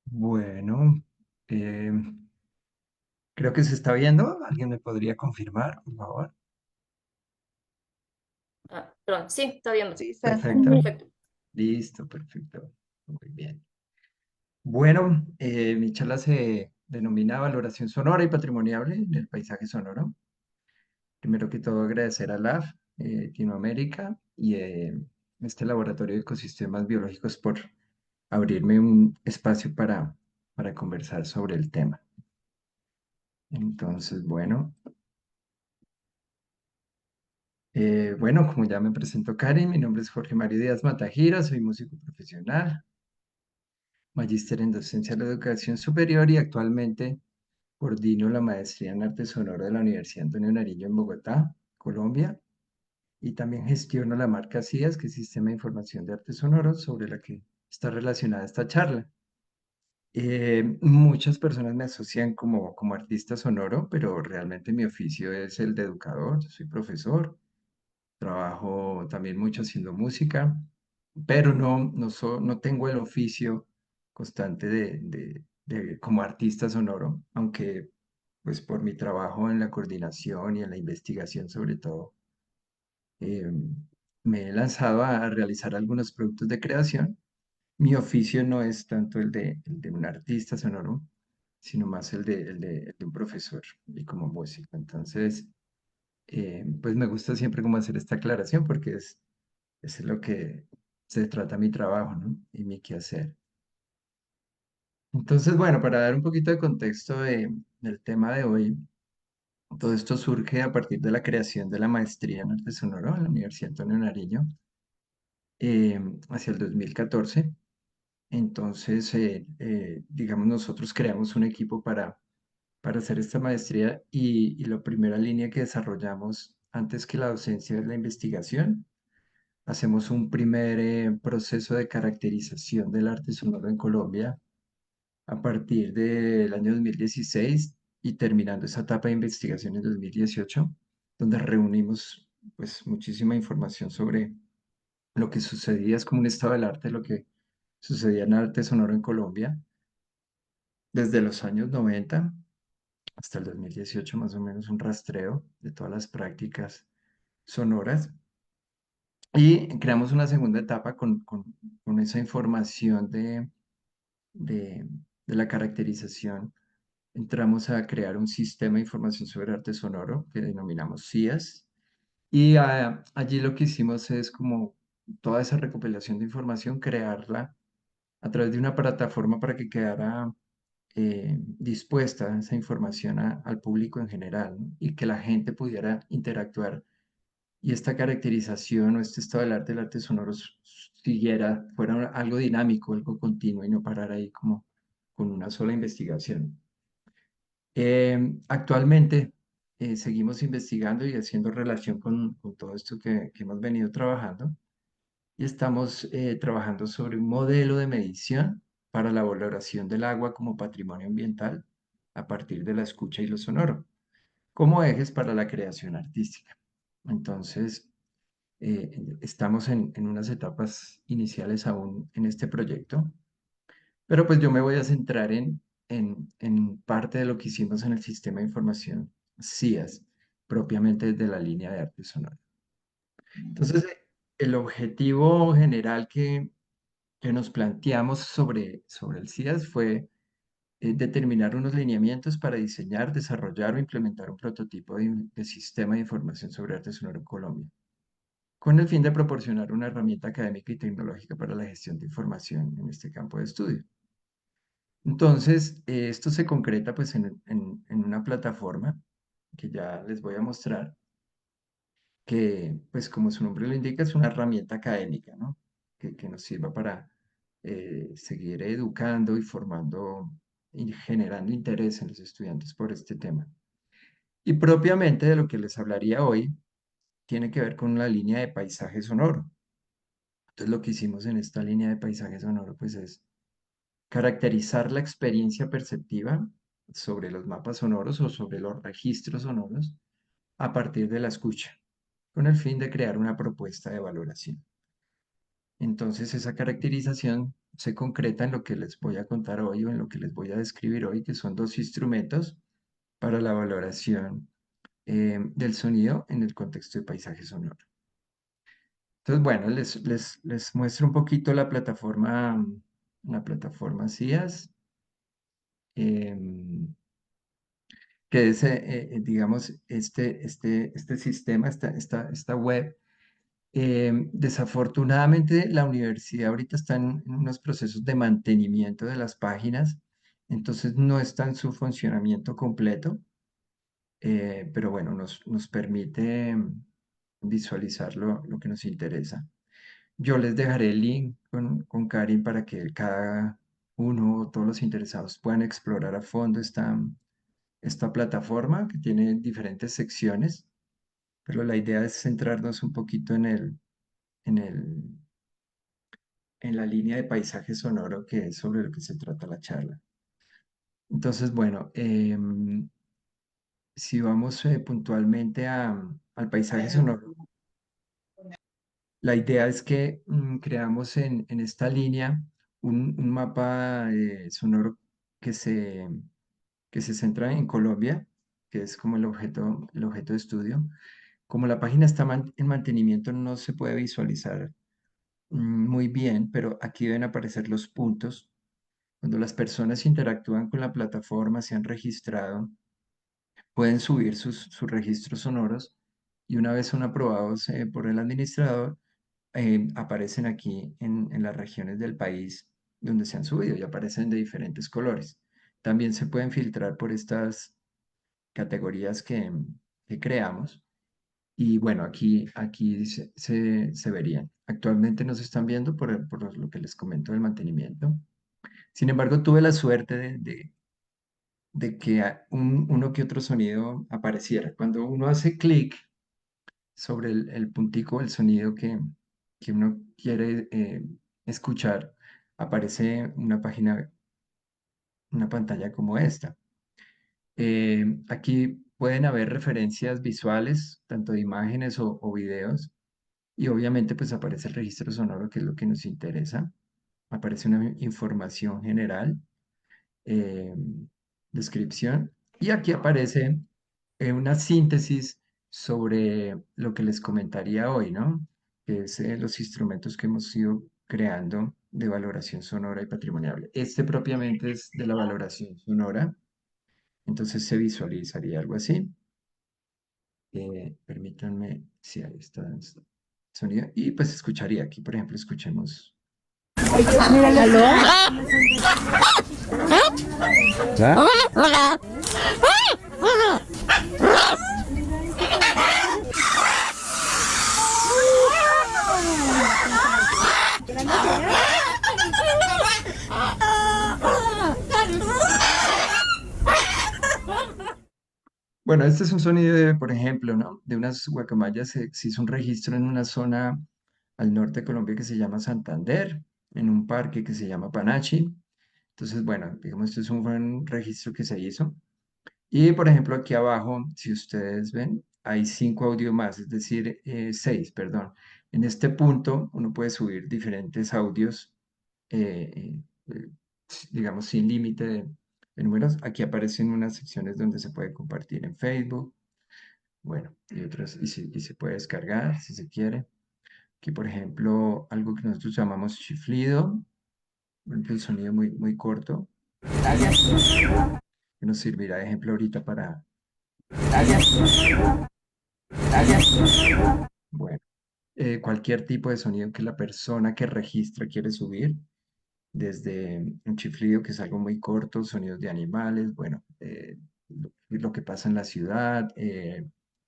Bueno, eh, creo que se está viendo. ¿Alguien me podría confirmar, por favor? Ah, perdón, sí, está viendo. Sí, se hace. Perfecto. Perfecto. Listo, perfecto. Muy bien. Bueno, mi charla se denomina Valoración Sonora y Patrimonial en el Paisaje Sonoro. Primero que todo, agradecer a LAF, Latinoamérica y este Laboratorio de Ecosistemas Biológicos por abrirme un espacio para conversar sobre el tema. Entonces, bueno, como ya me presentó Karen, mi nombre es Jorge Mario Díaz Matajira, soy músico profesional, magíster en docencia de la educación superior y actualmente coordino la maestría en arte sonoro de la Universidad Antonio Nariño en Bogotá, Colombia, y también gestiono la marca CIAS, que es Sistema de Información de Arte Sonoro, sobre la que está relacionada esta charla. Muchas personas me asocian como artista sonoro, pero realmente mi oficio es el de educador, yo soy profesor. Trabajo también mucho haciendo música, pero no tengo el oficio constante como artista sonoro, aunque pues por mi trabajo en la coordinación y en la investigación sobre todo, eh, me he lanzado a realizar algunos productos de creación. Mi oficio no es tanto el de un artista sonoro, sino más el de un profesor y como músico. Entonces, pues me gusta siempre como hacer esta aclaración porque es lo que se trata mi trabajo, ¿no? Y mi quehacer. Entonces, bueno, para dar un poquito de contexto del tema de hoy, todo esto surge a partir de la creación de la maestría en arte sonoro en la Universidad Antonio Nariño eh, hacia el 2014. Entonces, digamos, nosotros creamos un equipo para hacer esta maestría y la primera línea que desarrollamos antes que la docencia es la investigación. Hacemos un primer proceso de caracterización del arte sonoro en Colombia a partir del año 2016 y terminando esa etapa de investigación en 2018, donde reunimos pues muchísima información sobre lo que sucedía, es como un estado del arte, lo que sucedía en el arte sonoro en Colombia desde los años 90 hasta el 2018, más o menos un rastreo de todas las prácticas sonoras. Y creamos una segunda etapa con esa información de, de la caracterización. Entramos a crear un sistema de información sobre arte sonoro que denominamos CIAS. Y allí lo que hicimos es como toda esa recopilación de información, crearla a través de una plataforma para que quedara dispuesta esa información al público en general, ¿no? Y que la gente pudiera interactuar y esta caracterización o este estado del arte sonoro fuera algo dinámico, algo continuo y no parar ahí como con una sola investigación. Actualmente seguimos investigando y haciendo relación con todo esto que hemos venido trabajando y estamos trabajando sobre un modelo de medición para la valoración del agua como patrimonio ambiental a partir de la escucha y lo sonoro, como ejes para la creación artística. Entonces, estamos en unas etapas iniciales aún en este proyecto, pero pues yo me voy a centrar en parte de lo que hicimos en el sistema de información CIAS, propiamente desde la línea de arte sonoro. Entonces, el objetivo general que nos planteamos sobre el CIAS fue determinar unos lineamientos para diseñar, desarrollar o implementar un prototipo de sistema de información sobre arte sonoro en Colombia, con el fin de proporcionar una herramienta académica y tecnológica para la gestión de información en este campo de estudio. Entonces, esto se concreta pues en una plataforma que ya les voy a mostrar, que pues como su nombre lo indica, es una herramienta académica, ¿no? Que nos sirva para seguir educando y formando y generando interés en los estudiantes por este tema. Y propiamente de lo que les hablaría hoy tiene que ver con la línea de paisaje sonoro. Entonces, lo que hicimos en esta línea de paisaje sonoro, pues es caracterizar la experiencia perceptiva sobre los mapas sonoros o sobre los registros sonoros a partir de la escucha. con el fin de crear una propuesta de valoración. Entonces, esa caracterización se concreta en lo que les voy a contar hoy o en lo que les voy a describir hoy, que son dos instrumentos para la valoración del sonido en el contexto de paisaje sonoro. Entonces, bueno, les muestro un poquito la plataforma CIAS, em, que es, digamos, este sistema, esta web. Desafortunadamente, la universidad ahorita está en unos procesos de mantenimiento de las páginas, entonces no está en su funcionamiento completo, pero bueno, nos permite visualizar lo que nos interesa. Yo les dejaré el link con Karin para que cada uno o todos los interesados puedan explorar a fondo esta plataforma que tiene diferentes secciones, pero la idea es centrarnos un poquito en el, en la línea de paisaje sonoro que es sobre lo que se trata la charla. Entonces, bueno, si vamos puntualmente al paisaje sonoro, la idea es que creamos en esta línea un mapa sonoro que se, que se centra en Colombia, que es como el objeto de estudio. Como la página está en mantenimiento, no se puede visualizar muy bien, pero aquí deben aparecer los puntos. Cuando las personas interactúan con la plataforma, se han registrado, pueden subir sus registros sonoros y una vez son aprobados por el administrador, aparecen aquí en las regiones del país donde se han subido y aparecen de diferentes colores. También se pueden filtrar por estas categorías que creamos y bueno, aquí se verían. Actualmente no se están viendo por lo que les comento del mantenimiento. Sin embargo, tuve la suerte de que uno que otro sonido apareciera. Cuando uno hace clic sobre el puntico del sonido que uno quiere escuchar, aparece una pantalla como esta. Aquí pueden haber referencias visuales, tanto de imágenes o videos, y obviamente pues aparece el registro sonoro, que es lo que nos interesa. Aparece una información general, eh, descripción, y aquí aparece una síntesis sobre lo que les comentaría hoy, ¿no? Que es los instrumentos que hemos ido creando de valoración sonora y patrimonial. Este propiamente es de la valoración sonora, entonces se visualizaría algo así. Permítanme, si ahí está el sonido, y pues escucharía aquí, por ejemplo, escuchemos. Bueno, este es un sonido de, por ejemplo, ¿no? De unas guacamayas. Se hizo un registro en una zona al norte de Colombia que se llama Santander, en un parque que se llama Panachi. Entonces, bueno, digamos, este es un buen registro que se hizo. Y, por ejemplo, aquí abajo, si ustedes ven, hay 5 audios más, es decir, 6, perdón. En este punto, uno puede subir diferentes audios, eh, eh, digamos, sin límite de números. Aquí aparecen unas secciones donde se puede compartir en Facebook, bueno, y otras, y se puede descargar si se quiere. Aquí, por ejemplo, algo que nosotros llamamos chiflido, por ejemplo, el sonido muy corto, que nos servirá de ejemplo ahorita para, bueno, cualquier tipo de sonido que la persona que registra quiere subir, desde un chiflido, que es algo muy corto, sonidos de animales, bueno, lo que pasa en la ciudad,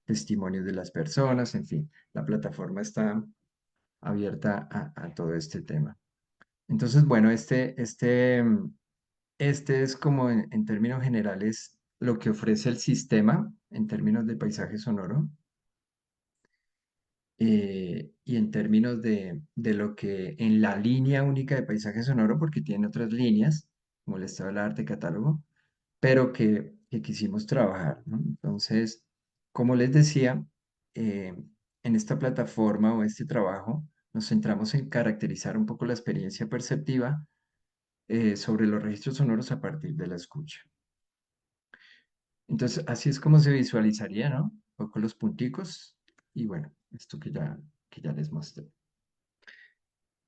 testimonios de las personas, en fin, la plataforma está abierta a todo este tema. Entonces, bueno, este es como en términos generales lo que ofrece el sistema en términos de paisaje sonoro y en términos de lo que en la línea única de paisaje sonoro, porque tiene otras líneas, como el estado del arte, catálogo, pero que quisimos trabajar, ¿no? Entonces, como les decía, en esta plataforma o este trabajo nos centramos en caracterizar un poco la experiencia perceptiva sobre los registros sonoros a partir de la escucha. Entonces, así es como se visualizaría, ¿no? Un poco los punticos y bueno, esto que ya les mostré.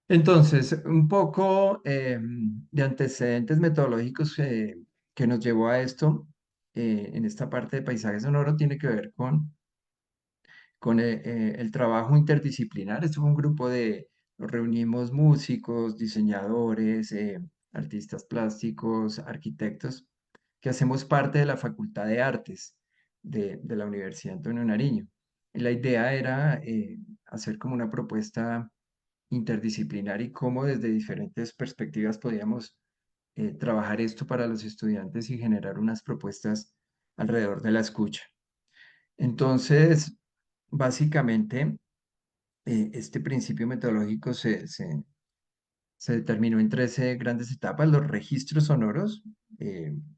Entonces, un poco de antecedentes metodológicos que nos llevó a esto en esta parte de paisaje sonoro tiene que ver con el trabajo interdisciplinar. Esto fue un grupo nos reunimos músicos, diseñadores, artistas plásticos, arquitectos, que hacemos parte de la Facultad de Artes de la Universidad Antonio Nariño. Y la idea era hacer como una propuesta interdisciplinar y cómo desde diferentes perspectivas podíamos trabajar esto para los estudiantes y generar unas propuestas alrededor de la escucha. Entonces, básicamente, este principio metodológico se determinó en 13 grandes etapas, los registros sonoros,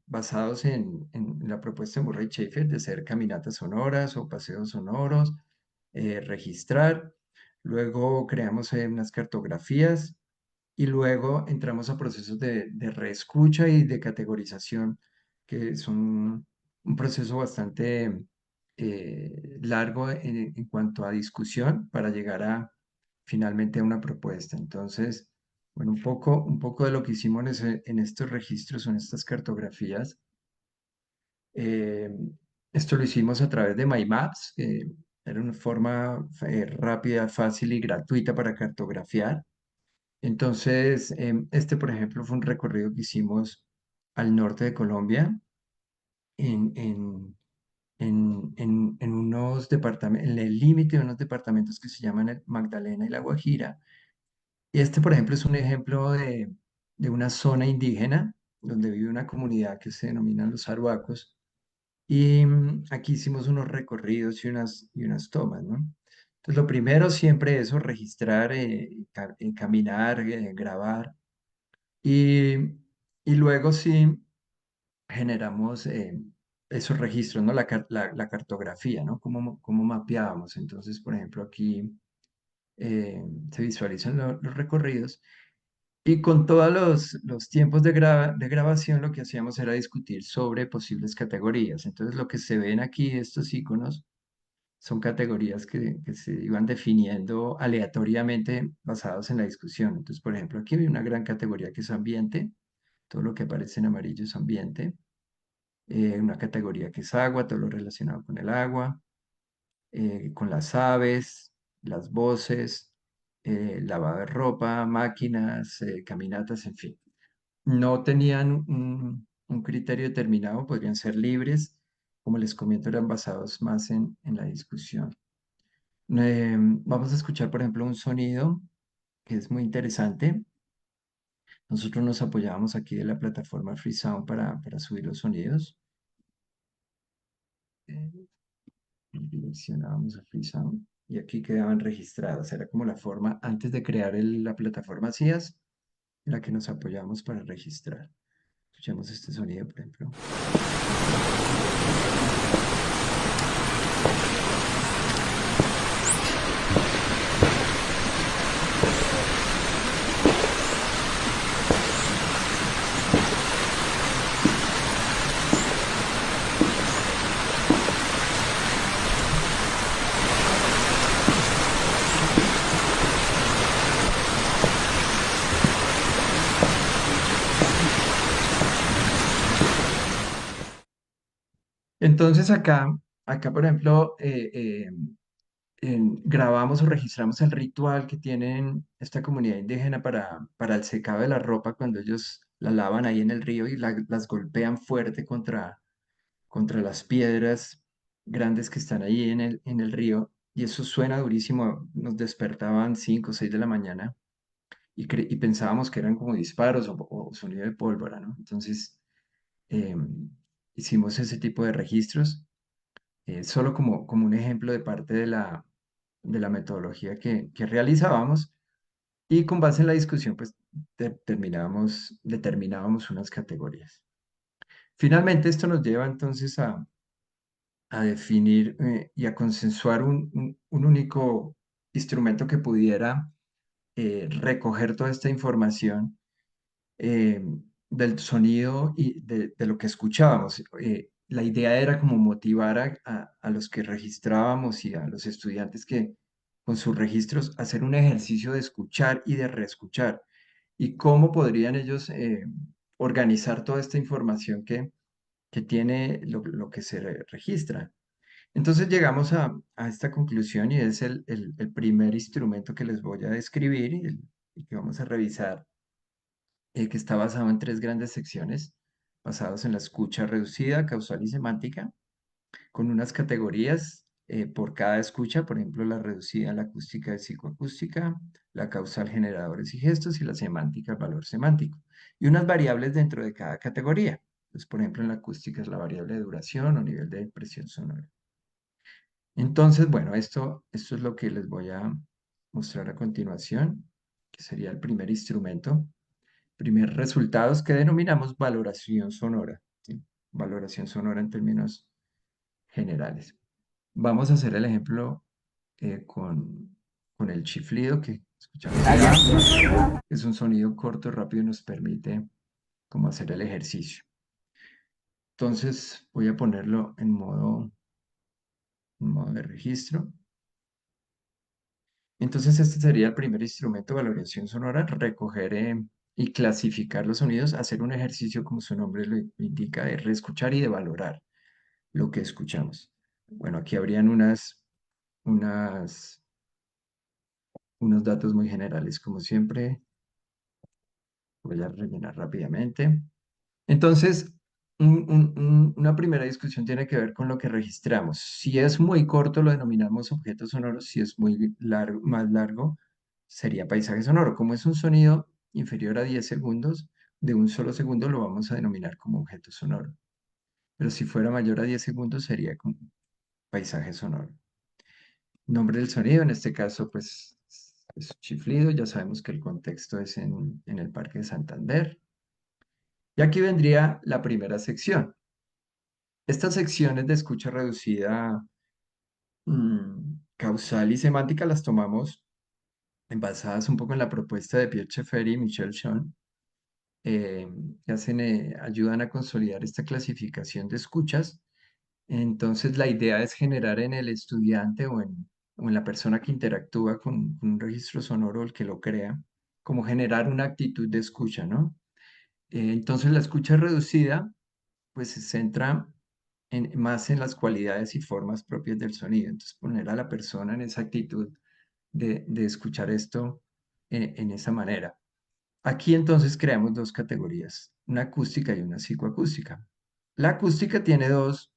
basados en la propuesta de Murray Schafer de hacer caminatas sonoras o paseos sonoros, registrar. Luego creamos unas cartografías y luego entramos a procesos de reescucha y de categorización, que son un proceso bastante largo en cuanto a discusión para llegar a finalmente a una propuesta. Entonces, bueno, un poco de lo que hicimos en estos registros o en estas cartografías. eh, Esto lo hicimos a través de MyMaps, era una forma rápida, fácil y gratuita para cartografiar. Entonces, este, por ejemplo, fue un recorrido que hicimos al norte de Colombia, en, en, en unos departamentos, en el límite de unos departamentos que se llaman el Magdalena y La Guajira. Y este, por ejemplo, es un ejemplo de una zona indígena donde vive una comunidad que se denominan los arhuacos. Y aquí hicimos unos recorridos y unas tomas, ¿no? Entonces, lo primero siempre eso, registrar, caminar, grabar. Y, y luego sí generamos esos registros, ¿no? La cartografía, ¿no? Cómo mapeábamos. Entonces, por ejemplo, aquí se visualizan los recorridos y con todos los tiempos de grabación lo que hacíamos era discutir sobre posibles categorías. Entonces, lo que se ven aquí, estos iconos, son categorías que se iban definiendo aleatoriamente basados en la discusión. Entonces, por ejemplo, aquí hay una gran categoría que es ambiente. Todo lo que aparece en amarillo es ambiente. Una categoría que es agua, todo lo relacionado con el agua, con las aves, las voces, lavado de ropa, máquinas, caminatas, en fin. No tenían un criterio determinado, podrían ser libres, como les comento, eran basados más en la discusión. Vamos a escuchar, por ejemplo, un sonido que es muy interesante. Nosotros nos apoyábamos aquí de la plataforma Freesound para subir los sonidos. Eh, Direccionábamos a Freesound y aquí quedaban registradas. Era como la forma, antes de crear la plataforma CIAS, en la que nos apoyamos para registrar. Escuchemos este sonido, por ejemplo. Entonces acá por ejemplo, grabamos o registramos el ritual que tienen esta comunidad indígena para el secado de la ropa cuando ellos la lavan ahí en el río y las golpean fuerte contra las piedras grandes que están ahí en el río. Y eso suena durísimo. Nos despertaban 5 o 6 de la mañana y pensábamos que eran como disparos o sonido de pólvora, ¿no? Entonces hicimos ese tipo de registros, solo como un ejemplo de parte de la metodología que realizábamos y con base en la discusión, pues determinábamos unas categorías. Finalmente, esto nos lleva entonces a definir y a consensuar un único instrumento que pudiera recoger toda esta información eh, del sonido y de lo que escuchábamos. La idea era como motivar a los que registrábamos y a los estudiantes que con sus registros hacer un ejercicio de escuchar y de reescuchar. Y cómo podrían ellos organizar toda esta información que tiene lo que se registra. Entonces llegamos a esta conclusión y es el primer instrumento que les voy a describir y que vamos a revisar, que está basado en tres grandes secciones, basados en la escucha reducida, causal y semántica, con unas categorías por cada escucha, por ejemplo, la reducida, la acústica y psicoacústica, la causal generadores y gestos y la semántica, el valor semántico, y unas variables dentro de cada categoría. Entonces, por ejemplo, en la acústica es la variable de duración o nivel de presión sonora. Entonces, bueno, esto es lo que les voy a mostrar a continuación, que sería el primer instrumento. Primer resultados que denominamos valoración sonora, ¿sí? Valoración sonora en términos generales. Vamos a hacer el ejemplo con el chiflido que escuchamos acá. Es un sonido corto, rápido y nos permite como hacer el ejercicio. Entonces voy a ponerlo en modo de registro. Entonces este sería el primer instrumento de valoración sonora, recoger y clasificar los sonidos, hacer un ejercicio como su nombre lo indica, de reescuchar y de valorar lo que escuchamos. Bueno, aquí habrían unas, unos datos muy generales, como siempre. Voy a rellenar rápidamente. Entonces, una primera discusión tiene que ver con lo que registramos. Si es muy corto, lo denominamos objeto sonoro. Si es muy largo, más largo, sería paisaje sonoro. Como es un sonido inferior a 10 segundos, de un solo segundo lo vamos a denominar como objeto sonoro. Pero si fuera mayor a 10 segundos, sería como paisaje sonoro. Nombre del sonido, en este caso, pues es un chiflido. Ya sabemos que el contexto es en el Parque de Santander. Y aquí vendría la primera sección. Estas secciones de escucha reducida, causal y semántica las tomamos basadas un poco en la propuesta de Pierre Schaeffer y Michel Schoen, eh, que ayudan a consolidar esta clasificación de escuchas. Entonces, la idea es generar en el estudiante o en la persona que interactúa con un registro sonoro, el que lo crea, como generar una actitud de escucha, ¿no? Entonces, la escucha reducida, pues se centra más en las cualidades y formas propias del sonido. Entonces, poner a la persona en esa actitud de escuchar esto en esa manera. Aquí entonces creamos dos categorías, una acústica y una psicoacústica. La acústica tiene dos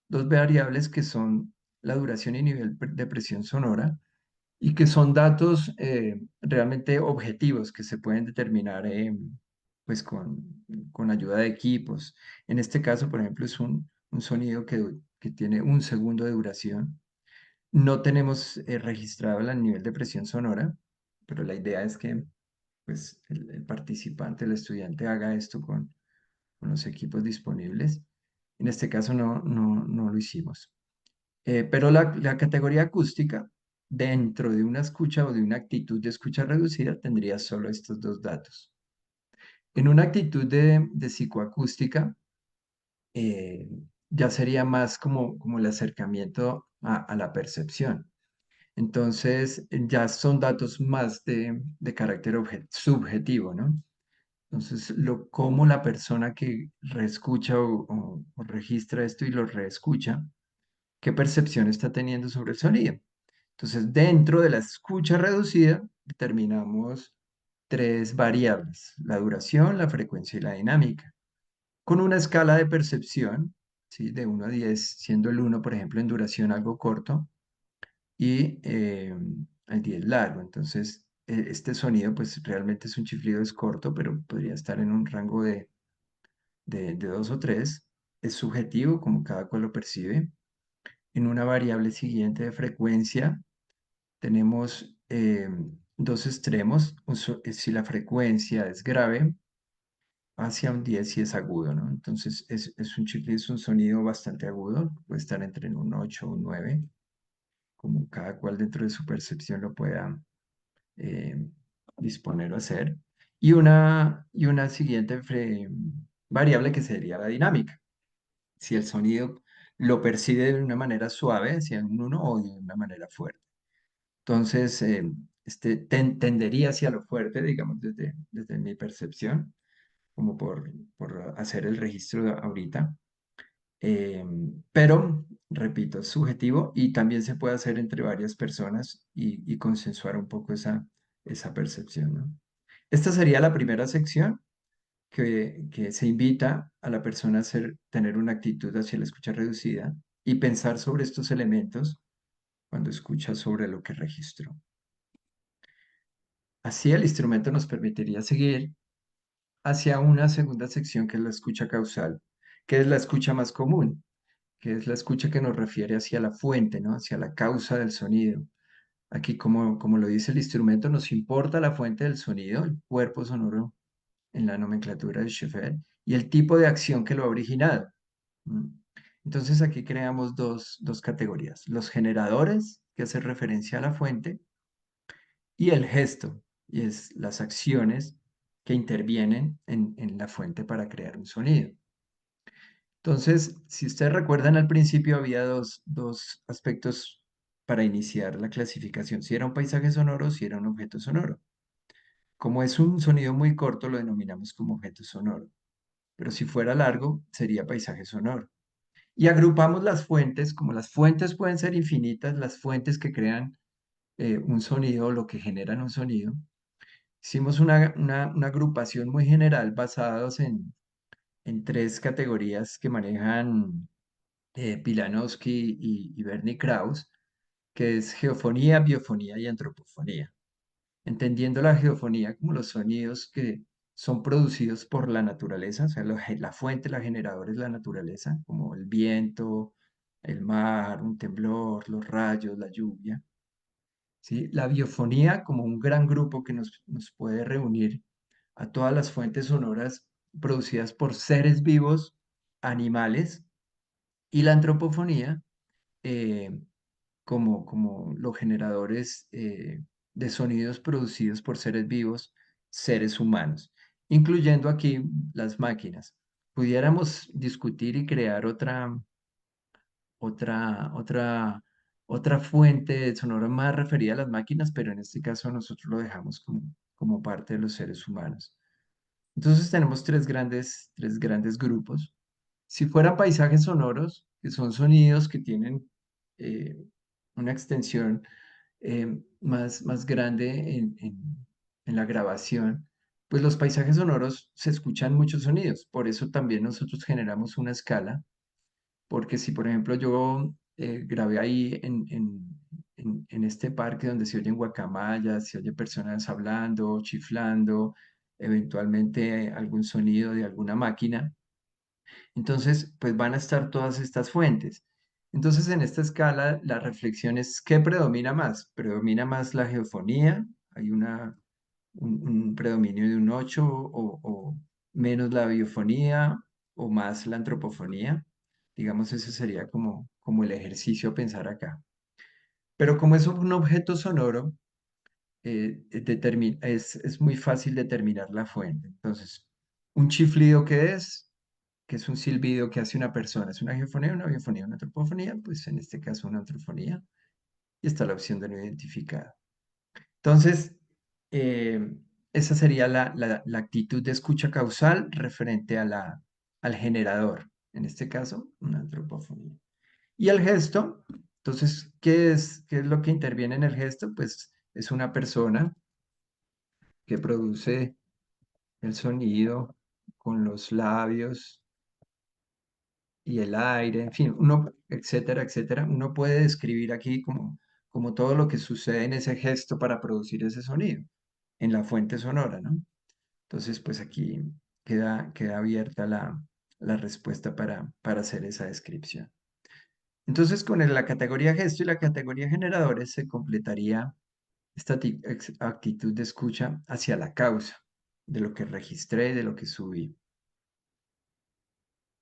variables que son la duración y nivel de presión sonora y que son datos realmente objetivos que se pueden determinar pues con ayuda de equipos. En este caso, por ejemplo, es un sonido que tiene un segundo de duración. No tenemos registrado el nivel de presión sonora, pero la idea es que pues el participante, el estudiante haga esto con los equipos disponibles. En este caso no lo hicimos. Pero la categoría acústica, dentro de una escucha o de una actitud de escucha reducida, tendría solo estos dos datos. En una actitud de psicoacústica, eh, ya sería más como el acercamiento a la percepción. Entonces, ya son datos más de carácter subjetivo, ¿no? Entonces, cómo la persona que reescucha o registra esto y lo reescucha, qué percepción está teniendo sobre el sonido. Entonces, dentro de la escucha reducida, determinamos tres variables, la duración, la frecuencia y la dinámica, con una escala de percepción, ¿sí? De 1 a 10, siendo el 1, por ejemplo, en duración algo corto y el 10 largo. Entonces, este sonido, pues realmente es un chiflido, es corto, pero podría estar en un rango de 2 o 3. Es subjetivo, como cada cual lo percibe. En una variable siguiente de frecuencia, tenemos dos extremos. Si la frecuencia es grave, hacia un 10 si es agudo, ¿no? Entonces es un chiflido, es un sonido bastante agudo, puede estar entre un 8 o un 9, como cada cual dentro de su percepción lo pueda eh, disponer o hacer. Y una siguiente variable que sería la dinámica. Si el sonido lo percibe de una manera suave, hacia un 1 o de una manera fuerte. Entonces, tendería hacia lo fuerte, digamos, desde mi percepción, como por hacer el registro ahorita. Eh, pero, repito, es subjetivo y también se puede hacer entre varias personas y consensuar un poco esa percepción, ¿no? Esta sería la primera sección que se invita a la persona a tener una actitud hacia la escucha reducida y pensar sobre estos elementos cuando escucha sobre lo que registró. Así el instrumento nos permitiría seguir hacia una segunda sección que es la escucha causal, que es la escucha más común, que es la escucha que nos refiere hacia la fuente, ¿no? Hacia la causa del sonido. Aquí, como lo dice el instrumento, nos importa la fuente del sonido, el cuerpo sonoro en la nomenclatura de Schaeffer, y el tipo de acción que lo ha originado. ¿Mm? Entonces aquí creamos dos categorías, los generadores, que hacen referencia a la fuente, y el gesto, y es las acciones que intervienen en la fuente para crear un sonido. Entonces, si ustedes recuerdan al principio había dos aspectos para iniciar la clasificación, si era un paisaje sonoro o si era un objeto sonoro. Como es un sonido muy corto, lo denominamos como objeto sonoro, pero si fuera largo, sería paisaje sonoro. Y agrupamos las fuentes, como las fuentes pueden ser infinitas, las fuentes que crean un sonido, lo que generan un sonido. Hicimos una agrupación muy general basados en tres categorías que manejan Pilanowski y Bernie Krause, que es geofonía, biofonía y antropofonía. Entendiendo la geofonía como los sonidos que son producidos por la naturaleza, o sea, la fuente, la generadora es la naturaleza, como el viento, el mar, un temblor, los rayos, la lluvia. ¿Sí? La biofonía como un gran grupo que nos puede reunir a todas las fuentes sonoras producidas por seres vivos, animales, y la antropofonía eh, como los generadores de sonidos producidos por seres vivos, seres humanos, incluyendo aquí las máquinas. Pudiéramos discutir y crear otra, otra, otra fuente sonora más referida a las máquinas, pero en este caso nosotros lo dejamos como parte de los seres humanos. Entonces tenemos tres grandes grupos. Si fueran paisajes sonoros, que son sonidos que tienen eh, una extensión más grande en la grabación, pues los paisajes sonoros se escuchan muchos sonidos. Por eso también nosotros generamos una escala, porque si por ejemplo yo grabé ahí en este parque donde se oyen guacamayas, se oye personas hablando, chiflando, eventualmente algún sonido de alguna máquina, entonces, pues van a estar todas estas fuentes. Entonces, en esta escala, la reflexión es, ¿qué predomina más? ¿Predomina más la geofonía? ¿Hay un predominio de un 8 o menos la biofonía o más la antropofonía? Digamos, ese sería como el ejercicio a pensar acá. Pero como es un objeto sonoro, es muy fácil determinar la fuente. Entonces, un chiflido que es un silbido que hace una persona, es una geofonía, una biofonía, una antropofonía, pues en este caso una antrofonía, y está la opción de no identificado. Entonces, eh, esa sería la actitud de escucha causal referente al generador, en este caso, una antropofonía. Y el gesto, entonces, ¿qué es lo que interviene en el gesto? Pues es una persona que produce el sonido con los labios y el aire, en fin, etcétera, etcétera. Uno puede describir aquí como todo lo que sucede en ese gesto para producir ese sonido, en la fuente sonora, ¿no? Entonces, pues aquí queda abierta la respuesta para hacer esa descripción. Entonces, con la categoría gesto y la categoría generadores se completaría esta actitud de escucha hacia la causa de lo que registré, de lo que subí.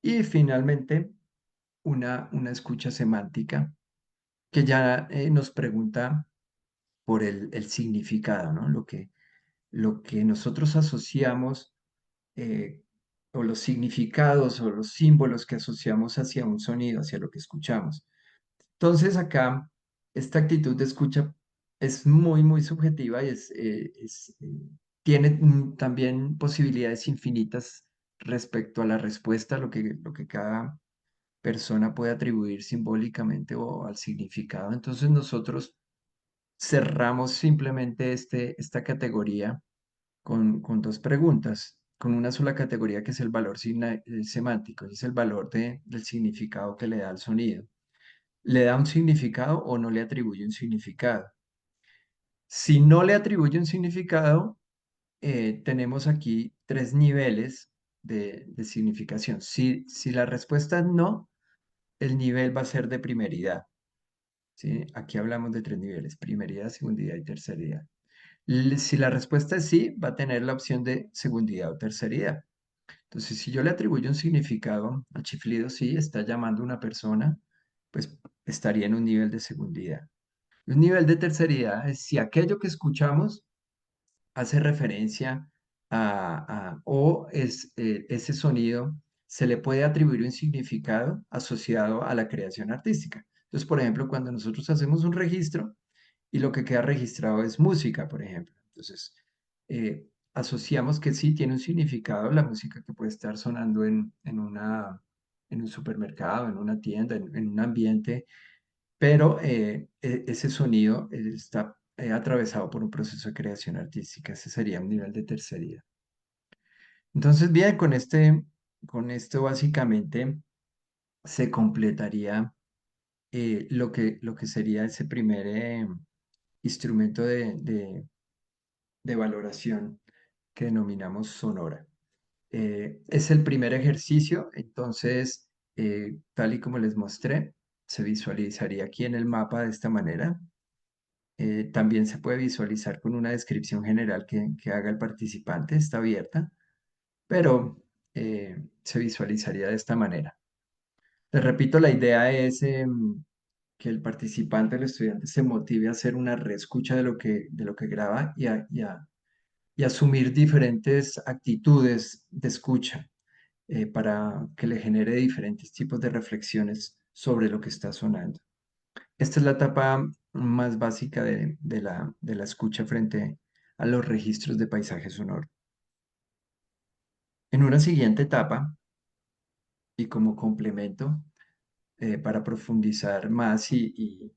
Y finalmente, una escucha semántica que ya nos pregunta por el significado, ¿no? Lo que nosotros asociamos eh, o los significados o los símbolos que asociamos hacia un sonido, hacia lo que escuchamos. Entonces acá, esta actitud de escucha es muy, muy subjetiva y tiene también posibilidades infinitas respecto a la respuesta, lo que cada persona puede atribuir simbólicamente o al significado. Entonces nosotros cerramos simplemente esta categoría con dos preguntas, con una sola categoría que es el valor semántico, y es el valor del significado que le da al sonido. ¿Le da un significado o no le atribuye un significado? Si no le atribuye un significado, tenemos aquí tres niveles de significación. Si la respuesta es no, el nivel va a ser de primeridad. ¿Sí? Aquí hablamos de tres niveles, primeridad, segundidad y terceridad. Si la respuesta es sí, va a tener la opción de segundidad o terceridad. Entonces, si yo le atribuyo un significado al chiflido, sí, está llamando a una persona, pues estaría en un nivel de segundidad. Un nivel de terceridad es si aquello que escuchamos hace referencia o ese sonido se le puede atribuir un significado asociado a la creación artística. Entonces, por ejemplo, cuando nosotros hacemos un registro y lo que queda registrado es música, por ejemplo. Entonces, asociamos que sí tiene un significado la música que puede estar sonando en un supermercado, en una tienda, en un ambiente, pero ese sonido está atravesado por un proceso de creación artística. Ese sería un nivel de tercería. Entonces, bien, con esto básicamente se completaría lo que sería ese primer instrumento de valoración que denominamos sonora. Es el primer ejercicio, entonces, tal y como les mostré, se visualizaría aquí en el mapa de esta manera. También se puede visualizar con una descripción general que haga el participante, está abierta, pero se visualizaría de esta manera. Les repito, la idea es que el participante, el estudiante, se motive a hacer una reescucha de lo que graba y asumir diferentes actitudes de escucha para que le genere diferentes tipos de reflexiones sobre lo que está sonando. Esta es la etapa más básica de la escucha frente a los registros de paisaje sonoro. En una siguiente etapa, y como complemento, para profundizar más y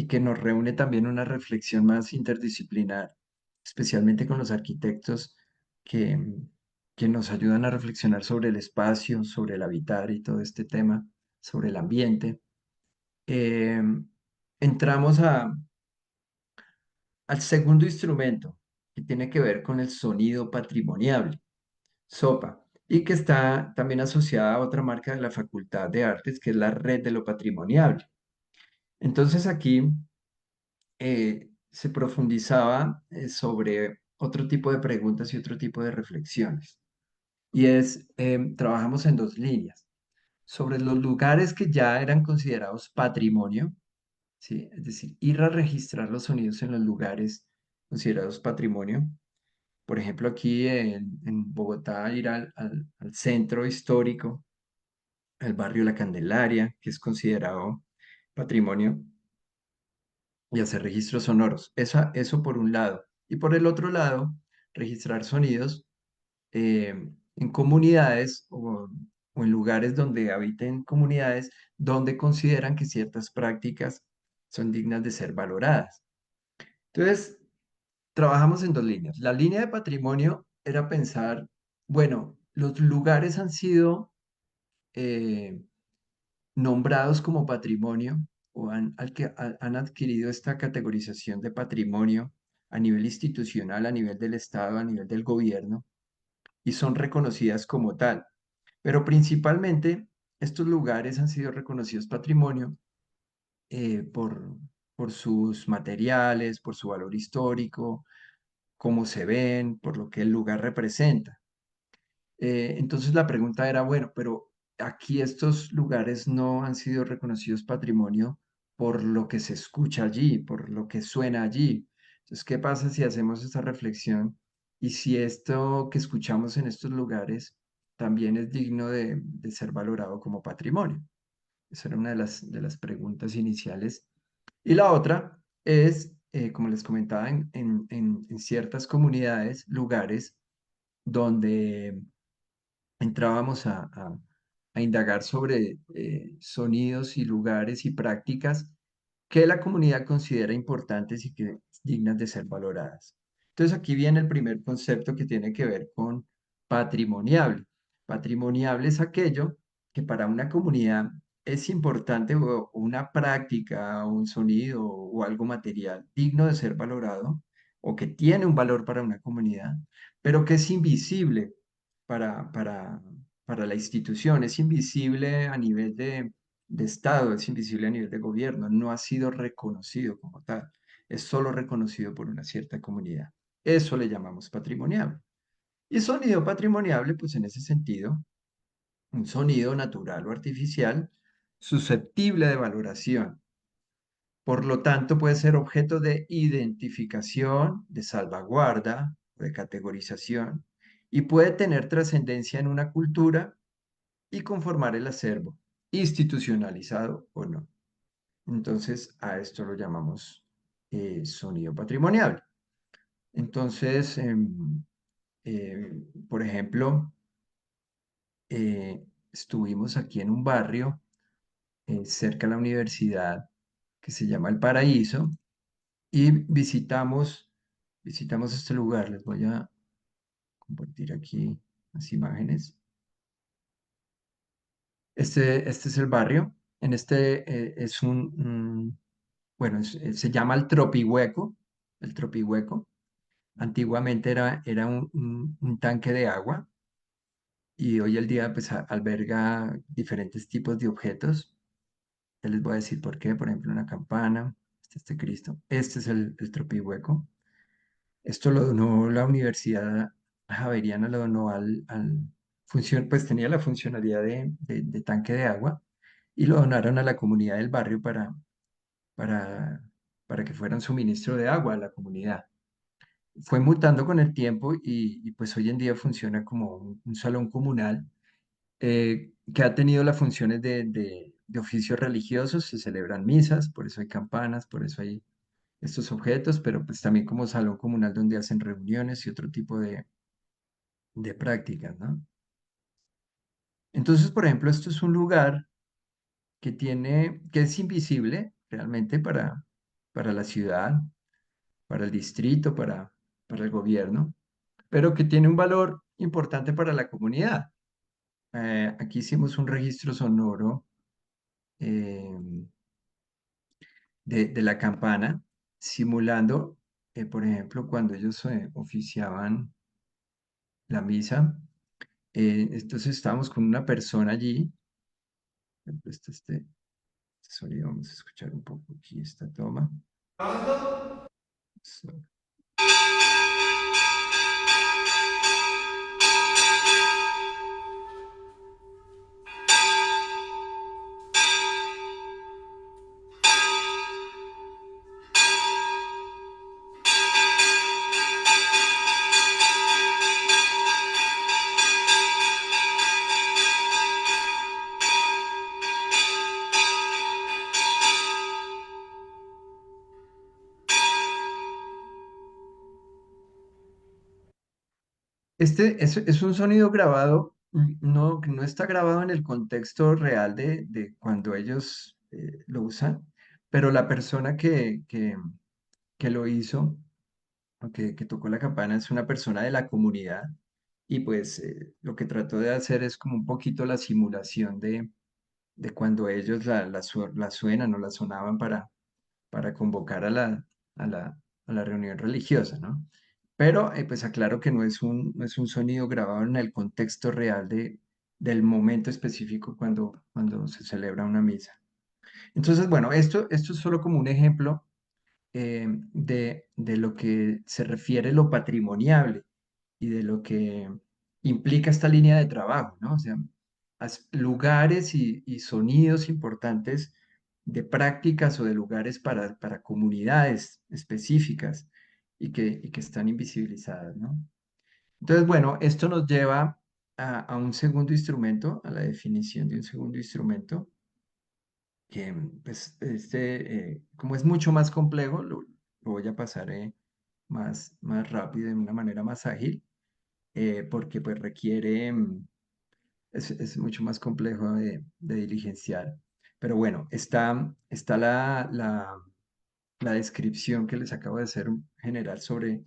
que nos reúne también una reflexión más interdisciplinar, especialmente con los arquitectos que, que nos ayudan a reflexionar sobre el espacio, sobre el habitar y todo este tema, sobre el ambiente. Eh, entramos al segundo instrumento, que tiene que ver con el sonido patrimonial, SOPA, y que está también asociada a otra marca de la Facultad de Artes, que es la Red de lo Patrimonial. Entonces aquí se profundizaba sobre otro tipo de preguntas y otro tipo de reflexiones. Y trabajamos en dos líneas. Sobre los lugares que ya eran considerados patrimonio, ¿sí? Es decir, ir a registrar los sonidos en los lugares considerados patrimonio. Por ejemplo, aquí en Bogotá, ir al centro histórico, al barrio La Candelaria, que es considerado patrimonio, y hacer registros sonoros. Eso por un lado. Y por el otro lado, registrar sonidos en comunidades o en lugares donde habiten comunidades donde consideran que ciertas prácticas son dignas de ser valoradas. Entonces, trabajamos en dos líneas. La línea de patrimonio era pensar, bueno, los lugares han sido eh, nombrados como patrimonio o han adquirido esta categorización de patrimonio a nivel institucional, a nivel del Estado, a nivel del gobierno, y son reconocidas como tal. Pero principalmente estos lugares han sido reconocidos patrimonio por sus materiales, por su valor histórico, cómo se ven, por lo que el lugar representa. Entonces la pregunta era, bueno, pero aquí estos lugares no han sido reconocidos patrimonio por lo que se escucha allí, por lo que suena allí. Entonces, ¿qué pasa si hacemos esta reflexión y si esto que escuchamos en estos lugares también es digno de ser valorado como patrimonio? Esa era una de las preguntas iniciales. Y la otra es, como les comentaba, en ciertas comunidades, lugares donde entrábamos a indagar sobre sonidos y lugares y prácticas que la comunidad considera importantes y que dignas de ser valoradas. Entonces aquí viene el primer concepto que tiene que ver con patrimoniable. Patrimoniable es aquello que para una comunidad es importante o una práctica, un sonido o algo material digno de ser valorado o que tiene un valor para una comunidad, pero que es invisible para, para, para la institución, es invisible a nivel de Estado, es invisible a nivel de gobierno, no ha sido reconocido como tal, es solo reconocido por una cierta comunidad. Eso le llamamos patrimoniable. Y sonido patrimoniable, pues en ese sentido, un sonido natural o artificial susceptible de valoración. Por lo tanto, puede ser objeto de identificación, de salvaguarda, de categorización, y puede tener trascendencia en una cultura y conformar el acervo, institucionalizado o no. Entonces, a esto lo llamamos sonido patrimonial. Entonces, eh, por ejemplo, estuvimos aquí en un barrio cerca de la universidad que se llama El Paraíso y visitamos este lugar. Les voy a compartir aquí las imágenes. Este es el barrio. En este es bueno, se llama el Tropihueco. Antiguamente era un tanque de agua y hoy el día pues alberga diferentes tipos de objetos. Ya les voy a decir por qué. Por ejemplo, una campana, este Cristo. Este es el Tropihueco. Esto lo donó la Universidad Javeriana, lo donó pues tenía la funcionalidad de tanque de agua y lo donaron a la comunidad del barrio para, para que fuera un suministro de agua a la comunidad. Fue mutando con el tiempo pues hoy en día funciona como un salón comunal que ha tenido las funciones de oficios religiosos, se celebran misas, por eso hay campanas, por eso hay estos objetos, pero pues también como salón comunal donde hacen reuniones y otro tipo de prácticas, ¿no? Entonces, por ejemplo, esto es un lugar que es invisible realmente para la ciudad, para el distrito, para el gobierno, pero que tiene un valor importante para la comunidad. Aquí hicimos un registro sonoro eh, de la campana, simulando, por ejemplo, cuando ellos oficiaban la misa. Entonces estábamos con una persona allí. Por ejemplo, este sonido, vamos a escuchar un poco aquí esta toma. So- Este es un sonido grabado, no está grabado en el contexto real de cuando ellos lo usan, pero la persona que lo hizo, o que tocó la campana, es una persona de la comunidad y pues lo que trató de hacer es como un poquito la simulación de cuando ellos la suenan o la sonaban para convocar a a la reunión religiosa, ¿no? Pero pues aclaro que no es un sonido grabado en el contexto real del momento específico cuando se celebra una misa. Entonces, bueno, esto es solo como un ejemplo de lo que se refiere lo patrimoniable y de lo que implica esta línea de trabajo, ¿no? O sea, lugares y sonidos importantes de prácticas o de lugares para comunidades específicas y que están invisibilizadas, ¿no? Entonces, bueno, esto nos lleva a un segundo instrumento, a la definición de un segundo instrumento, que pues como es mucho más complejo, lo voy a pasar más rápido, de una manera más ágil, porque pues requiere, es mucho más complejo de diligenciar. Pero bueno, está la descripción que les acabo de hacer general sobre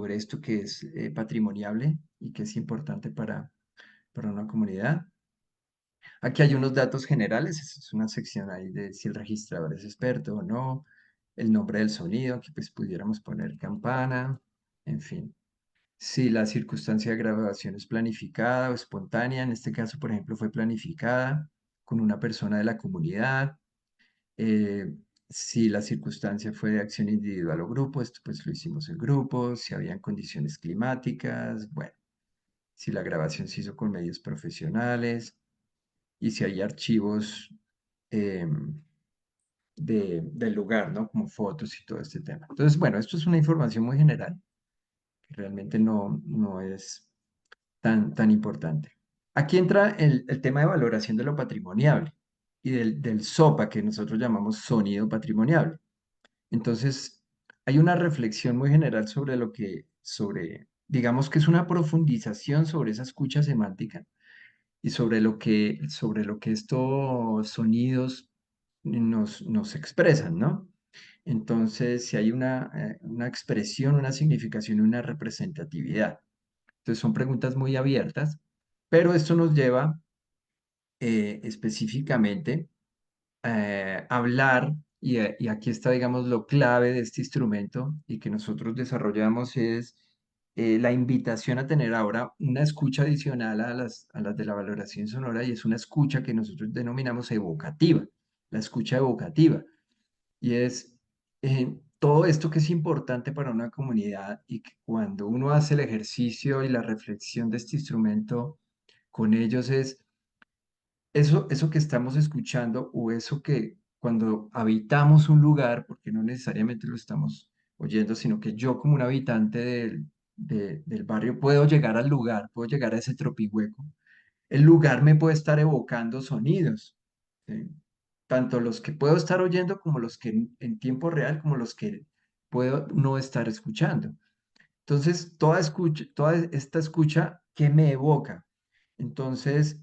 esto que es patrimoniable y que es importante para una comunidad. Aquí hay unos datos generales, es una sección ahí de si el registrador es experto o no, el nombre del sonido, aquí pues pudiéramos poner campana, en fin. Si la circunstancia de grabación es planificada o espontánea, en este caso, por ejemplo, fue planificada con una persona de la comunidad. eh, si la circunstancia fue de acción individual o grupo, esto pues lo hicimos en grupo. Si habían condiciones climáticas, bueno, si la grabación se hizo con medios profesionales y si hay archivos em, del lugar, ¿no? Como fotos y todo este tema. Entonces, bueno, esto es una información muy general, que realmente no es tan importante. Aquí entra el tema de valoración de lo patrimoniable y del SOPA, que nosotros llamamos sonido patrimoniable. Entonces, hay una reflexión muy general digamos que es una profundización sobre esa escucha semántica y sobre lo que estos sonidos nos expresan, ¿no? Entonces, si hay una expresión, una significación, una representatividad. Entonces, son preguntas muy abiertas, pero esto nos lleva específicamente hablar, y aquí está, digamos, lo clave de este instrumento y que nosotros desarrollamos es la invitación a tener ahora una escucha adicional a las de la valoración sonora y es una escucha que nosotros denominamos evocativa, la escucha evocativa. Y es todo esto que es importante para una comunidad y que cuando uno hace el ejercicio y la reflexión de este instrumento con ellos es eso que estamos escuchando o eso que cuando habitamos un lugar, porque no necesariamente lo estamos oyendo, sino que yo como un habitante del barrio puedo llegar al lugar, puedo llegar a ese tropihueco. El lugar me puede estar evocando sonidos, ¿sí? Tanto los que puedo estar oyendo como los que en tiempo real, como los que puedo no estar escuchando. Entonces, toda esta escucha, ¿qué me evoca? Entonces,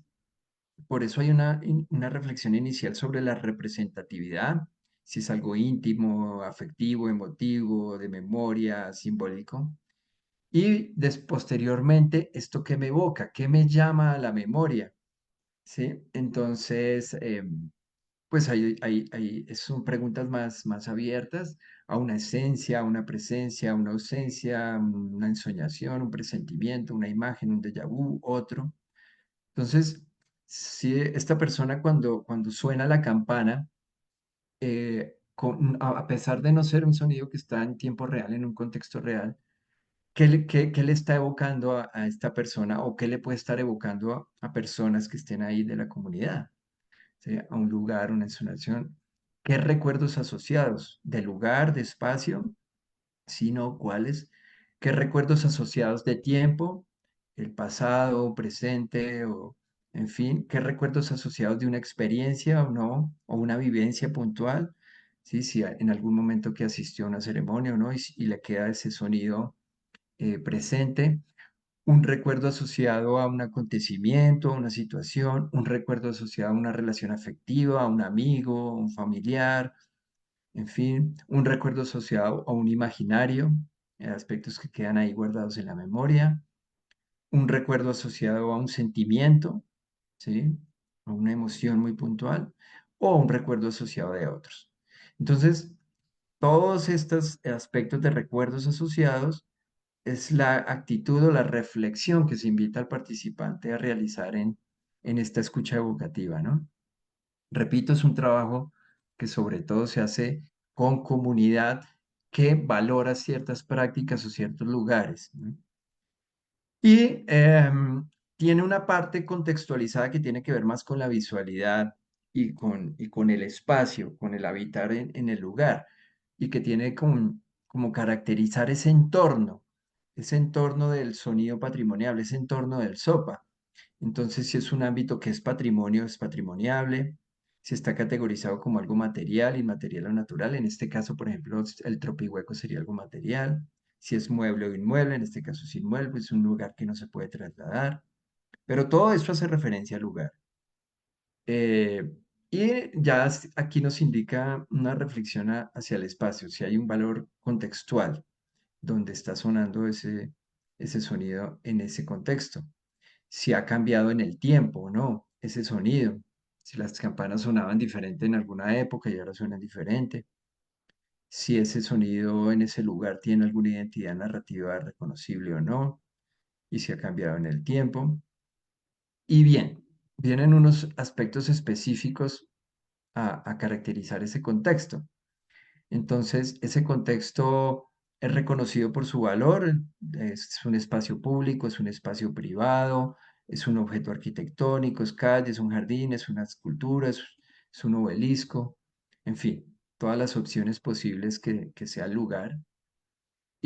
por eso hay una reflexión inicial sobre la representatividad, si es algo íntimo, afectivo, emotivo, de memoria, simbólico. Y posteriormente, ¿esto qué me evoca? ¿Qué me llama a la memoria? ¿Sí? Entonces, pues son preguntas más abiertas a una esencia, a una presencia, a una ausencia, una ensoñación, un presentimiento, una imagen, un déjà vu, otro. Entonces, si esta persona cuando suena la campana, a pesar de no ser un sonido que está en tiempo real, en un contexto real, ¿qué le está evocando a esta persona o qué le puede estar evocando a personas que estén ahí de la comunidad? ¿Sí? A un lugar, una ensonación. ¿Qué recuerdos asociados del lugar, de espacio? Sino cuáles, qué recuerdos asociados de tiempo, el pasado, presente, o en fin, qué recuerdos asociados de una experiencia o no, o una vivencia puntual, ¿sí? Si en algún momento que asistió a una ceremonia o no, y le queda ese sonido presente, un recuerdo asociado a un acontecimiento, a una situación, un recuerdo asociado a una relación afectiva, a un amigo, a un familiar, en fin, un recuerdo asociado a un imaginario, aspectos que quedan ahí guardados en la memoria, un recuerdo asociado a un sentimiento, ¿sí? A una emoción muy puntual, o un recuerdo asociado de otros. Entonces, todos estos aspectos de recuerdos asociados es la actitud o la reflexión que se invita al participante a realizar en esta escucha evocativa, ¿no? Repito, es un trabajo que sobre todo se hace con comunidad que valora ciertas prácticas o ciertos lugares, ¿no? Y tiene una parte contextualizada que tiene que ver más con la visualidad y con el espacio, con el habitar en el lugar, y que tiene como caracterizar ese entorno del sonido patrimonial, ese entorno del SOPA. Entonces, si es un ámbito que es patrimonio, es patrimoniable. Si está categorizado como algo material, inmaterial o natural, en este caso, por ejemplo, el tropihueco sería algo material. Si es mueble o inmueble, en este caso es inmueble, es un lugar que no se puede trasladar. Pero todo esto hace referencia al lugar. Eh, y ya aquí nos indica una reflexión hacia el espacio, si hay un valor contextual donde está sonando ese sonido en ese contexto, si ha cambiado en el tiempo o no ese sonido, si las campanas sonaban diferente en alguna época y ahora suenan diferente, si ese sonido en ese lugar tiene alguna identidad narrativa reconocible o no, y si ha cambiado en el tiempo. Y bien, vienen unos aspectos específicos a caracterizar ese contexto. Entonces, ese contexto es reconocido por su valor, es un espacio público, es un espacio privado, es un objeto arquitectónico, es calle, es un jardín, es una escultura, es un obelisco, en fin, todas las opciones posibles que sea el lugar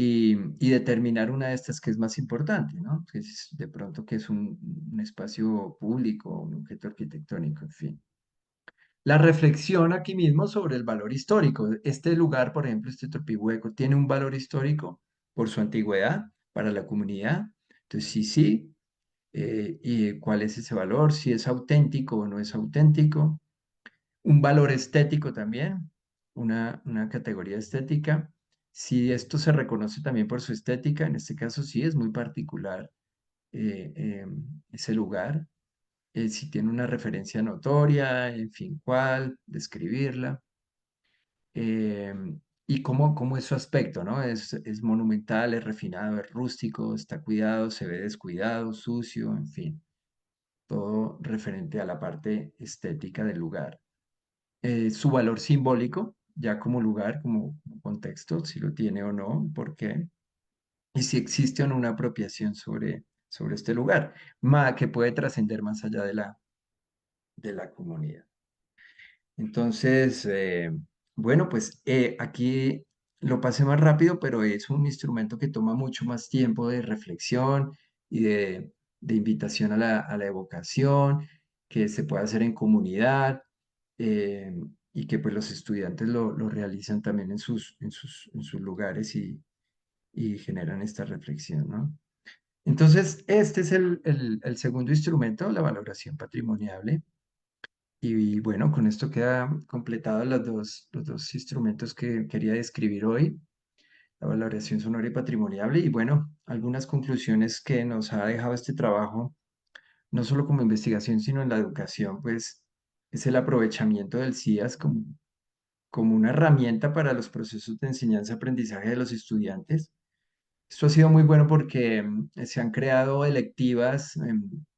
y determinar una de estas que es más importante, ¿no? Que es de pronto que es un espacio público, un objeto arquitectónico, en fin. La reflexión aquí mismo sobre el valor histórico. Este lugar, por ejemplo, este Topihueco, tiene un valor histórico por su antigüedad para la comunidad. Entonces, sí, sí. ¿Y cuál es ese valor? Si es auténtico o no es auténtico. Un valor estético también, una categoría estética. Si esto se reconoce también por su estética, en este caso sí es muy particular ese lugar, si tiene una referencia notoria, en fin, cuál, describirla, eh, y cómo es su aspecto, ¿no? Es monumental, es refinado, es rústico, está cuidado, se ve descuidado, sucio, en fin, todo referente a la parte estética del lugar. Su valor simbólico, ya como lugar, como contexto, si lo tiene o no, por qué, y si existe o no una apropiación sobre este lugar, que puede trascender más allá de la comunidad. Entonces, bueno, pues aquí lo pasé más rápido, pero es un instrumento que toma mucho más tiempo de reflexión y de invitación a la evocación, que se puede hacer en comunidad eh, y que pues los estudiantes lo realizan también en sus lugares y generan esta reflexión, ¿no? Entonces, este es el segundo instrumento, la valoración patrimoniable. Y bueno, con esto queda completado los dos instrumentos que quería describir hoy, la valoración sonora y patrimonial. Y bueno, algunas conclusiones que nos ha dejado este trabajo, no solo como investigación, sino en la educación, pues es el aprovechamiento del CIAS como una herramienta para los procesos de enseñanza-aprendizaje de los estudiantes. Esto ha sido muy bueno porque se han creado electivas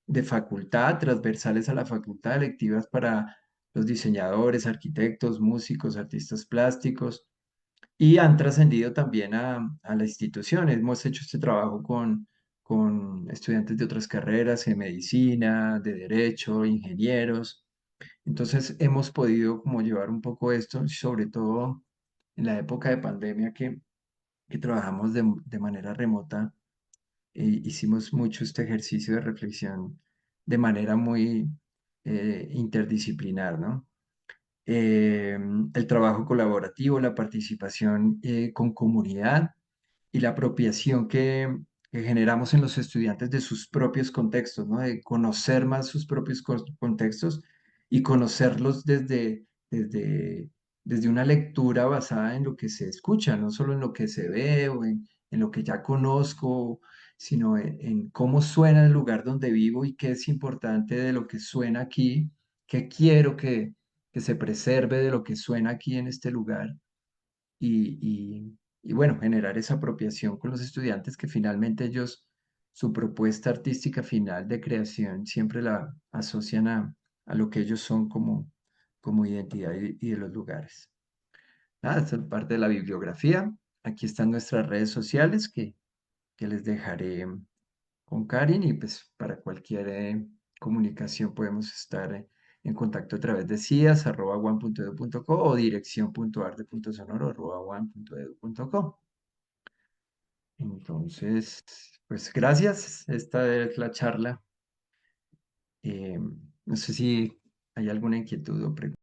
de facultad, transversales a la facultad, electivas para los diseñadores, arquitectos, músicos, artistas plásticos, y han trascendido también a la institución. Hemos hecho este trabajo con estudiantes de otras carreras, en medicina, de derecho, ingenieros. Entonces hemos podido como llevar un poco esto, sobre todo en la época de pandemia que trabajamos de manera remota, hicimos mucho este ejercicio de reflexión de manera muy interdisciplinar, ¿no? El trabajo colaborativo, la participación con comunidad y la apropiación que generamos en los estudiantes de sus propios contextos, ¿no? De conocer más sus propios contextos y conocerlos desde una lectura basada en lo que se escucha, no solo en lo que se ve o en lo que ya conozco, sino en cómo suena el lugar donde vivo y qué es importante de lo que suena aquí, qué quiero que se preserve de lo que suena aquí en este lugar y bueno, generar esa apropiación con los estudiantes que finalmente ellos, su propuesta artística final de creación siempre la asocian a lo que ellos son como identidad y de los lugares. Nada, esta es parte de la bibliografía. Aquí están nuestras redes sociales que les dejaré con Karin y pues para cualquier comunicación podemos estar en contacto a través de cias@one.edu.co o dirección.arte.sonoro@one.edu.co. Entonces, pues gracias. Esta es la charla. No sé si hay alguna inquietud o pregunta.